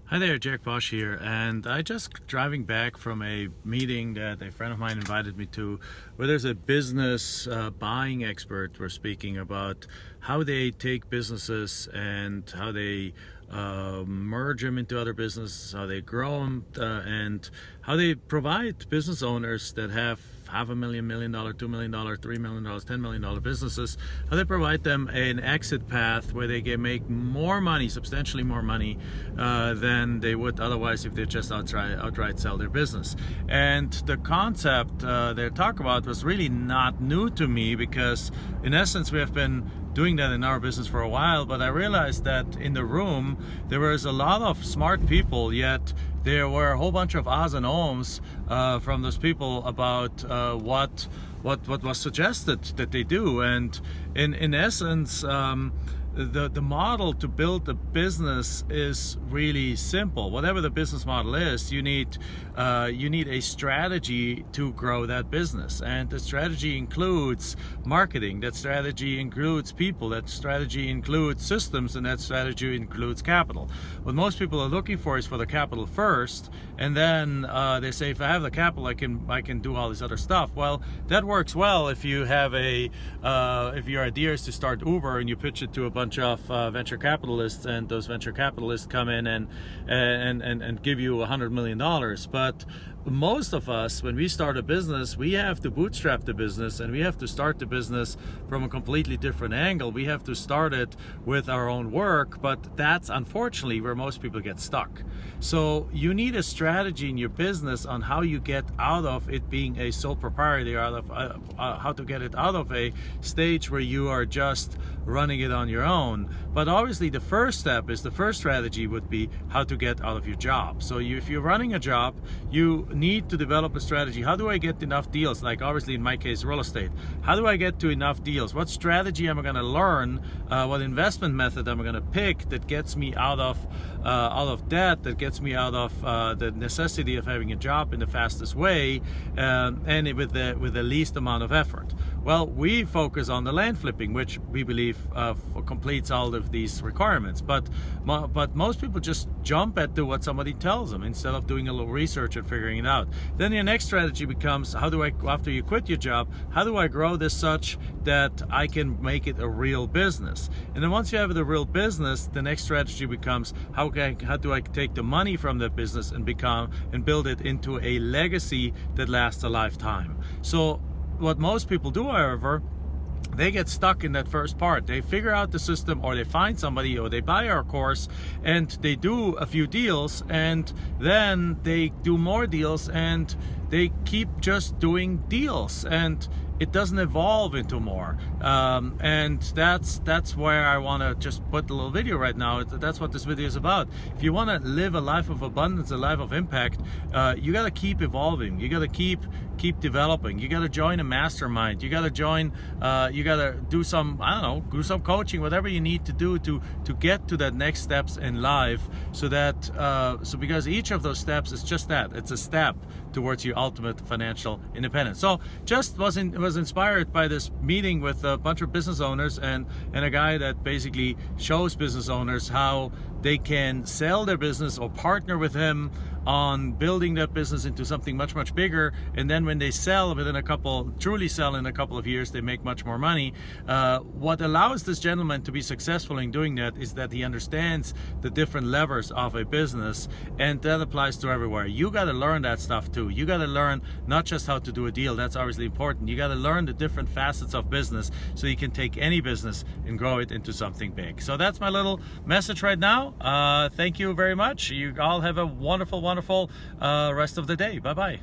Hi there, Jack Bosch here, and I just driving back from a meeting that a friend of mine invited me to, where there's a business buying expert was speaking about how they take businesses and how they merge them into other businesses, how they grow them, and how they provide business owners that have $500,000, $1 million, $2 million, $3 million, $10 million businesses, how they provide them an exit path where they can make more money, substantially more money than they would otherwise if they just outright sell their business. And the concept they talk about was really not new to me, because in essence we have been doing that in our business for a while, but I realized that in the room there was a lot of smart people, yet there were a whole bunch of ahs and ohs from those people about what was suggested that they do. And in essence, the model to build a business is really simple. Whatever the business model is, you need a strategy to grow that business, and the strategy includes marketing, that strategy includes people, that strategy includes systems, and that strategy includes capital. What most people are looking for is for the capital first, and then they say, if I have the capital, I can do all this other stuff. Well, that works well if you have if your idea is to start Uber and you pitch it to a bunch of venture capitalists, and those venture capitalists come in and give you $100 million. But most of us, when we start a business, we have to bootstrap the business, and we have to start the business from a completely different angle. We have to start it with our own work, but that's unfortunately where most people get stuck. So you need a strategy in your business on how you get out of it being a sole proprietor, out of how to get it out of a stage where you are just running it on your own. But obviously the first strategy would be how to get out of your job. So if you're running a job, you need to develop a strategy. How do I get enough deals? Like obviously in my case, real estate. How do I get to enough deals? What strategy am I going to learn? What investment method am I going to pick that gets me out of debt, that gets me out of the necessity of having a job in the fastest way, and with the least amount of effort? Well, we focus on the land flipping, which we believe completes all of these requirements. But most people just jump at what somebody tells them instead of doing a little research and figuring it out. Then your next strategy becomes, how do I, after you quit your job, how do I grow this such that I can make it a real business? And then once you have the real business, the next strategy becomes, how do I take the money from that business and build it into a legacy that lasts a lifetime? So what most people do, however, they get stuck in that first part. They figure out the system, or they find somebody, or they buy our course and they do a few deals, and then they do more deals, and they keep just doing deals, and it doesn't evolve into more. And that's where I want to just put a little video right now. That's what this video is about. If you want to live a life of abundance, a life of impact, you got to keep evolving. You got to keep developing. You got to join a mastermind. You got to join. You got to do some, do some coaching, whatever you need to do to get to that next steps in life. So that because each of those steps is just that. It's a step towards your ultimate financial independence. So just was inspired by this meeting with a bunch of business owners and a guy that basically shows business owners how they can sell their business or partner with him on building that business into something much, much bigger. And then when they truly sell in a couple of years, they make much more money. What allows this gentleman to be successful in doing that is that he understands the different levers of a business, and that applies to everywhere. You got to learn that stuff too. You got to learn not just how to do a deal, that's obviously important. You got to learn the different facets of business so you can take any business and grow it into something big. So that's my little message right now. Thank you very much. You all have a wonderful rest of the day. Bye-bye.